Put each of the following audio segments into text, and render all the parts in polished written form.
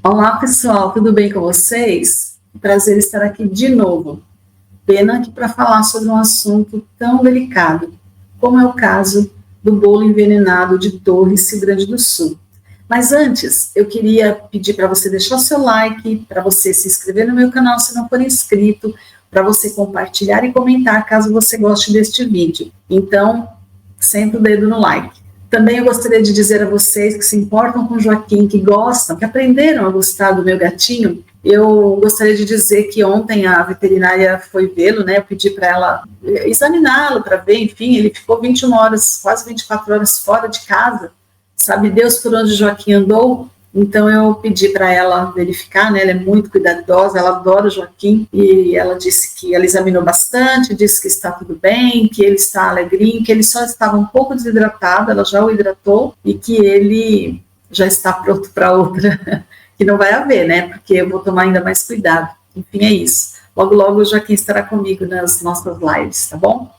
Olá, pessoal, tudo bem com vocês? Prazer estar aqui de novo. Pena que para falar sobre um assunto tão delicado, como é o caso do bolo envenenado de Torres, Rio Grande do Sul. Mas antes, eu queria pedir para você deixar o seu like, para você se inscrever no meu canal se não for inscrito, para você compartilhar e comentar caso você goste deste vídeo. Então, senta o dedo no like. Também eu gostaria de dizer a vocês que se importam com o Joaquim, que gostam, que aprenderam a gostar do meu gatinho, eu gostaria de dizer que ontem a veterinária foi vê-lo, né? Eu pedi para ela examiná-lo, para ver, enfim, ele ficou 21 horas, quase 24 horas fora de casa, sabe Deus por onde o Joaquim andou. Então eu pedi para ela verificar, né? Ela é muito cuidadosa, ela adora o Joaquim, e ela disse que ela examinou bastante, disse que está tudo bem, que ele está alegrinho, que ele só estava um pouco desidratado, ela já o hidratou, e que ele já está pronto para outra, que não vai haver, né? Porque eu vou tomar ainda mais cuidado. Enfim, é isso. Logo, logo o Joaquim estará comigo nas nossas lives, tá bom?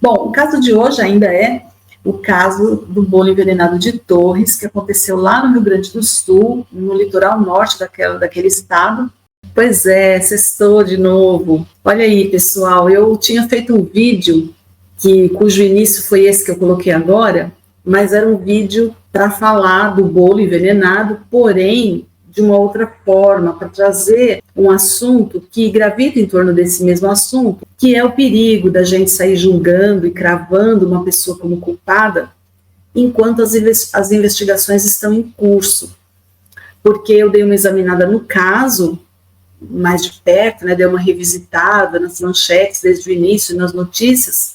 Bom, o caso de hoje ainda é o caso do bolo envenenado de Torres, que aconteceu lá no Rio Grande do Sul, no litoral norte daquele estado. Pois é, sextou de novo. Olha aí, pessoal, eu tinha feito um vídeo, cujo início foi esse que eu coloquei agora, mas era um vídeo para falar do bolo envenenado, porém de uma outra forma, para trazer um assunto que gravita em torno desse mesmo assunto, que é o perigo da gente sair julgando e cravando uma pessoa como culpada enquanto as investigações estão em curso. Porque eu dei uma examinada no caso, mais de perto, né, dei uma revisitada nas manchetes desde o início, nas notícias,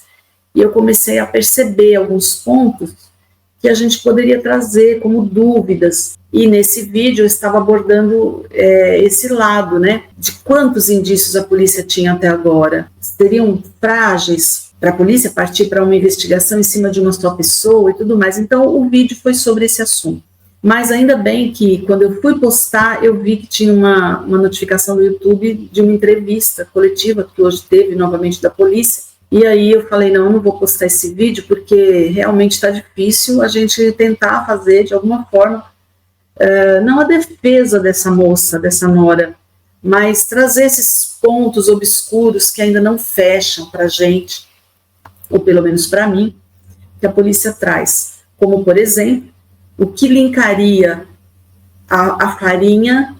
e eu comecei a perceber alguns pontos que a gente poderia trazer como dúvidas. E nesse vídeo eu estava abordando esse lado, né, de quantos indícios a polícia tinha até agora. Seriam frágeis para a polícia partir para uma investigação em cima de uma só pessoa e tudo mais. Então o vídeo foi sobre esse assunto. Mas ainda bem que quando eu fui postar, eu vi que tinha uma notificação do YouTube de uma entrevista coletiva que hoje teve novamente da polícia. E aí eu falei, não vou postar esse vídeo porque realmente está difícil a gente tentar fazer de alguma forma, não a defesa dessa moça, dessa nora, mas trazer esses pontos obscuros que ainda não fecham para a gente, ou pelo menos para mim, que a polícia traz. Como, por exemplo, o que linkaria a farinha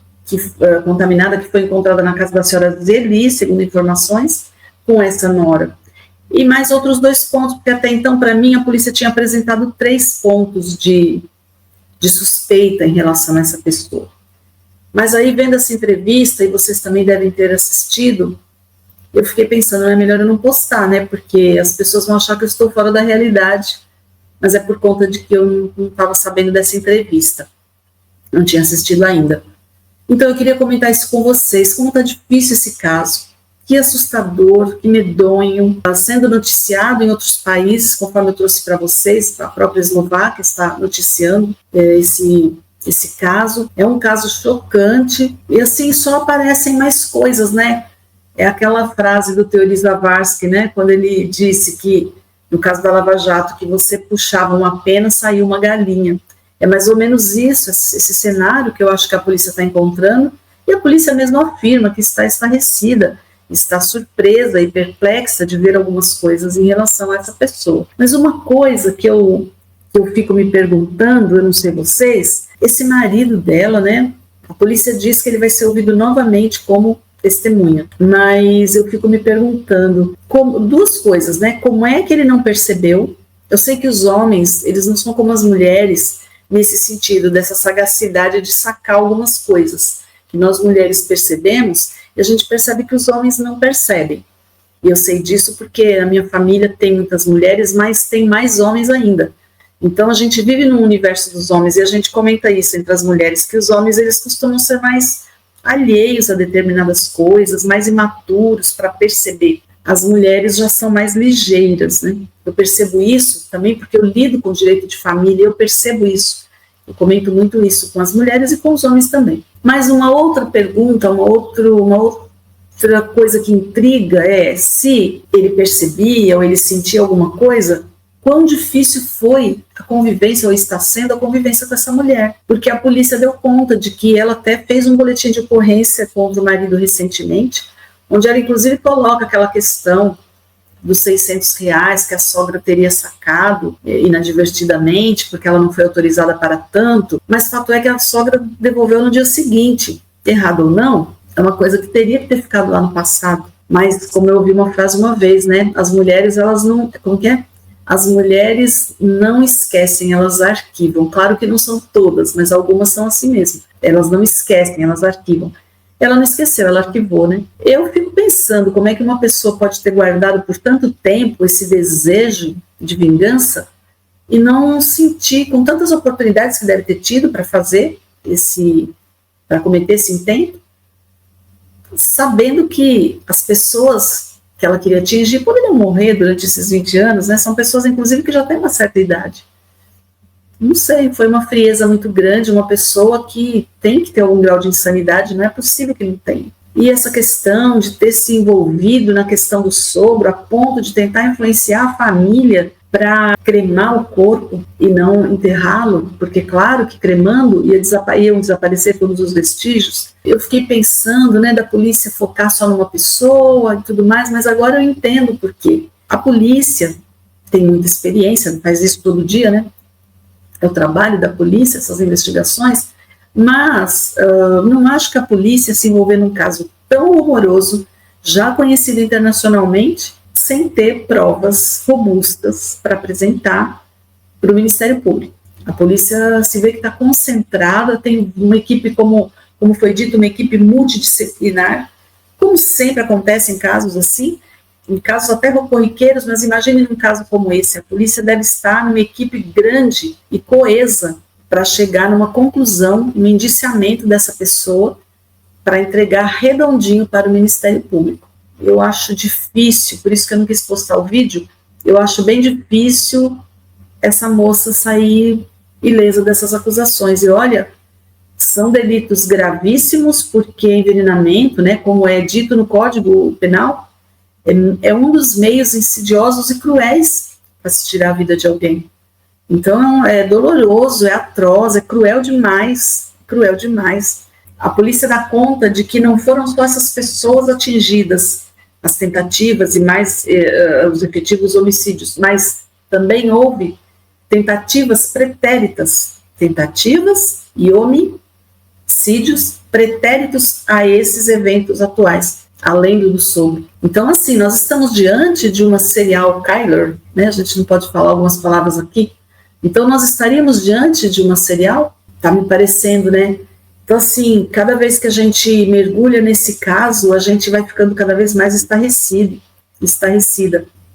contaminada que foi encontrada na casa da senhora Zeli, segundo informações, com essa nora. E mais outros 2 pontos, porque até então, para mim, a polícia tinha apresentado 3 pontos de suspeita em relação a essa pessoa. Mas aí, vendo essa entrevista, e vocês também devem ter assistido, eu fiquei pensando, é melhor eu não postar, né, porque as pessoas vão achar que eu estou fora da realidade, mas é por conta de que eu não estava sabendo dessa entrevista, não tinha assistido ainda. Então eu queria comentar isso com vocês, como está difícil esse caso, que assustador, que medonho, está sendo noticiado em outros países, conforme eu trouxe para vocês, a própria Eslováquia está noticiando esse caso. É um caso chocante, e assim só aparecem mais coisas, né? É aquela frase do Teori Zavascki, né? Quando ele disse que, no caso da Lava Jato, que você puxava uma pena, saiu uma galinha. É mais ou menos isso, esse cenário que eu acho que a polícia está encontrando, e a polícia mesmo afirma que está estarrecida, está surpresa e perplexa de ver algumas coisas em relação a essa pessoa. Mas uma coisa que eu fico me perguntando, eu não sei vocês, esse marido dela, né, a polícia diz que ele vai ser ouvido novamente como testemunha, mas eu fico me perguntando, 2 coisas, né, como é que ele não percebeu? Eu sei que os homens, eles não são como as mulheres, nesse sentido, dessa sagacidade de sacar algumas coisas, que nós mulheres percebemos, e a gente percebe que os homens não percebem. E eu sei disso porque a minha família tem muitas mulheres, mas tem mais homens ainda. Então a gente vive num universo dos homens, e a gente comenta isso entre as mulheres, que os homens eles costumam ser mais alheios a determinadas coisas, mais imaturos para perceber. As mulheres já são mais ligeiras, né? Eu percebo isso também porque eu lido com direito de família, eu percebo isso. Eu comento muito isso com as mulheres e com os homens também. Mas uma outra pergunta, uma outra coisa que intriga é se ele percebia ou ele sentia alguma coisa quão difícil foi a convivência, ou está sendo a convivência com essa mulher, porque a polícia deu conta de que ela até fez um boletim de ocorrência contra o marido recentemente, onde ela inclusive coloca aquela questão dos R$600 que a sogra teria sacado inadvertidamente, porque ela não foi autorizada para tanto, mas fato é que a sogra devolveu no dia seguinte. Errado ou não, é uma coisa que teria que ter ficado lá no passado. Mas, como eu ouvi uma frase uma vez, né, as mulheres, elas não, como que é? As mulheres não esquecem, elas arquivam. Claro que não são todas, mas algumas são assim mesmo. Elas não esquecem, elas arquivam. Ela não esqueceu, ela arquivou, né? Eu fico pensando como é que uma pessoa pode ter guardado por tanto tempo esse desejo de vingança e não sentir, com tantas oportunidades que deve ter tido para fazer para cometer esse intento, sabendo que as pessoas que ela queria atingir poderiam morrer durante esses 20 anos, né? São pessoas, inclusive, que já têm uma certa idade. Não sei, foi uma frieza muito grande, uma pessoa que tem que ter algum grau de insanidade, não é possível que não tenha. E essa questão de ter se envolvido na questão do sogro, a ponto de tentar influenciar a família para cremar o corpo e não enterrá-lo, porque claro que cremando iam desaparecer todos os vestígios. Eu fiquei pensando, né, da polícia focar só numa pessoa e tudo mais, mas agora eu entendo por quê. A polícia tem muita experiência, faz isso todo dia, né? É o trabalho da polícia, essas investigações, mas não acho que a polícia se envolver num caso tão horroroso, já conhecido internacionalmente, sem ter provas robustas para apresentar para o Ministério Público. A polícia se vê que está concentrada, tem uma equipe, como foi dito, uma equipe multidisciplinar, como sempre acontece em casos assim, em casos até corriqueiros, mas imagine num caso como esse, a polícia deve estar numa equipe grande e coesa para chegar numa conclusão, no indiciamento dessa pessoa, para entregar redondinho para o Ministério Público. Eu acho difícil, por isso que eu não quis postar o vídeo, eu acho bem difícil essa moça sair ilesa dessas acusações. E olha, são delitos gravíssimos, porque envenenamento, né, como é dito no Código Penal, é um dos meios insidiosos e cruéis para se tirar a vida de alguém. Então, é doloroso, é atroz, é cruel demais, cruel demais. A polícia dá conta de que não foram só essas pessoas atingidas, as tentativas e mais os efetivos homicídios, mas também houve tentativas pretéritas, tentativas e homicídios pretéritos a esses eventos atuais, além do sogro. Então, assim, nós estamos diante de uma serial killer, né? A gente não pode falar algumas palavras aqui. Então, nós estaríamos diante de uma serial? Tá me parecendo, né? Então, assim, cada vez que a gente mergulha nesse caso, a gente vai ficando cada vez mais estarrecida.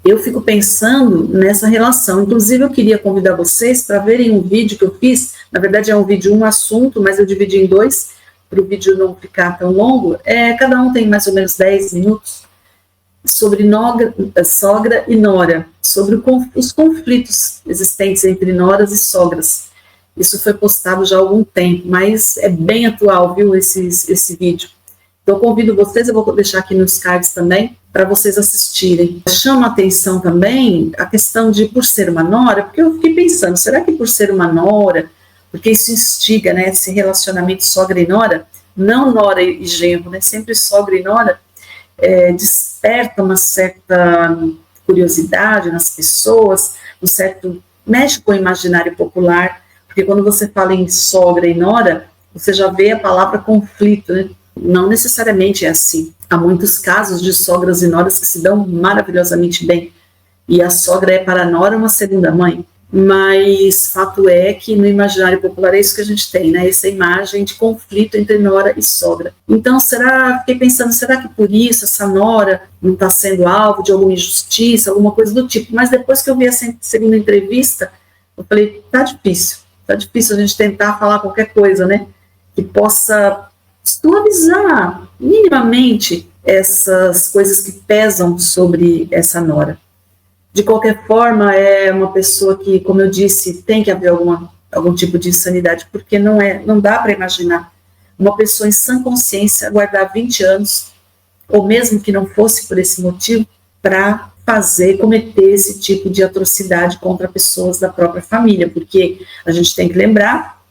Eu fico pensando nessa relação. Inclusive, eu queria convidar vocês para verem um vídeo que eu fiz. Na verdade, é um vídeo, um assunto, mas eu dividi em dois, para o vídeo não ficar tão longo. Cada um tem mais ou menos 10 minutos, sobre sogra e nora, sobre os conflitos existentes entre noras e sogras. Isso foi postado já há algum tempo, mas é bem atual, viu, esse vídeo. Então, eu convido vocês, eu vou deixar aqui nos cards também, para vocês assistirem. Chama a atenção também a questão de, por ser uma nora, porque eu fiquei pensando, será que por ser uma nora, porque isso instiga, né, esse relacionamento sogra e nora, não nora e genro, né, sempre sogra e nora, desperta uma certa curiosidade nas pessoas, mexe com o imaginário popular, porque quando você fala em sogra e nora, você já vê a palavra conflito, né? Não necessariamente é assim. Há muitos casos de sogras e noras que se dão maravilhosamente bem, e a sogra é para a nora uma segunda mãe, mas fato é que no imaginário popular é isso que a gente tem, né? Essa imagem de conflito entre nora e sogra. Então, fiquei pensando, será que por isso essa nora não está sendo alvo de alguma injustiça, alguma coisa do tipo? Mas depois que eu vi a segunda entrevista, eu falei, tá difícil a gente tentar falar qualquer coisa, né, que possa suavizar minimamente essas coisas que pesam sobre essa nora. De qualquer forma, é uma pessoa que, como eu disse, tem que haver algum tipo de insanidade, porque não dá para imaginar uma pessoa em sã consciência guardar 20 anos, ou mesmo que não fosse por esse motivo, para cometer esse tipo de atrocidade contra pessoas da própria família, porque a gente tem que lembrar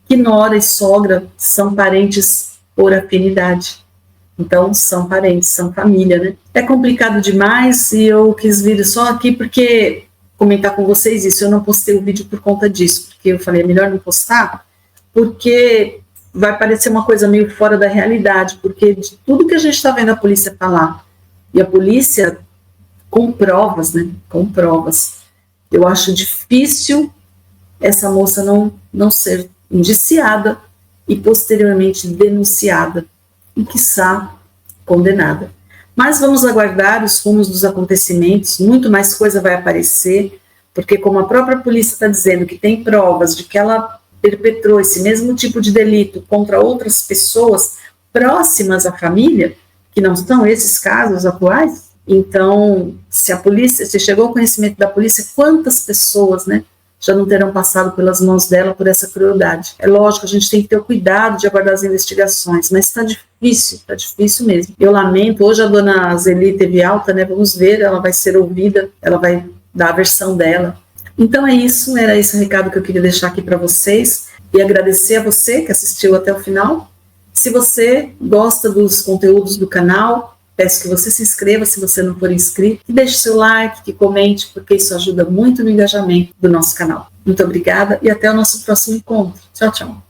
que nora e sogra são parentes por afinidade. Então, são parentes, são família, né? É complicado demais e eu quis vir só aqui porque comentar com vocês isso. Eu não postei o vídeo por conta disso, porque eu falei, é melhor não postar, porque vai parecer uma coisa meio fora da realidade, porque de tudo que a gente está vendo a polícia falar, e a polícia com provas, né? Com provas. Eu acho difícil essa moça não ser indiciada e posteriormente denunciada e, quiçá, condenada. Mas vamos aguardar os rumos dos acontecimentos, muito mais coisa vai aparecer, porque como a própria polícia está dizendo que tem provas de que ela perpetrou esse mesmo tipo de delito contra outras pessoas próximas à família, que não são esses casos atuais, então, se chegou ao conhecimento da polícia, quantas pessoas, né, já não terão passado pelas mãos dela por essa crueldade. É lógico, a gente tem que ter o cuidado de aguardar as investigações, mas está difícil mesmo. Eu lamento, hoje a dona Zeli teve alta, né, vamos ver, ela vai ser ouvida, ela vai dar a versão dela. Então é isso, era esse o recado que eu queria deixar aqui para vocês, e agradecer a você que assistiu até o final. Se você gosta dos conteúdos do canal, peço que você se inscreva se você não for inscrito, e deixe seu like, que comente, porque isso ajuda muito no engajamento do nosso canal. Muito obrigada e até o nosso próximo encontro. Tchau, tchau.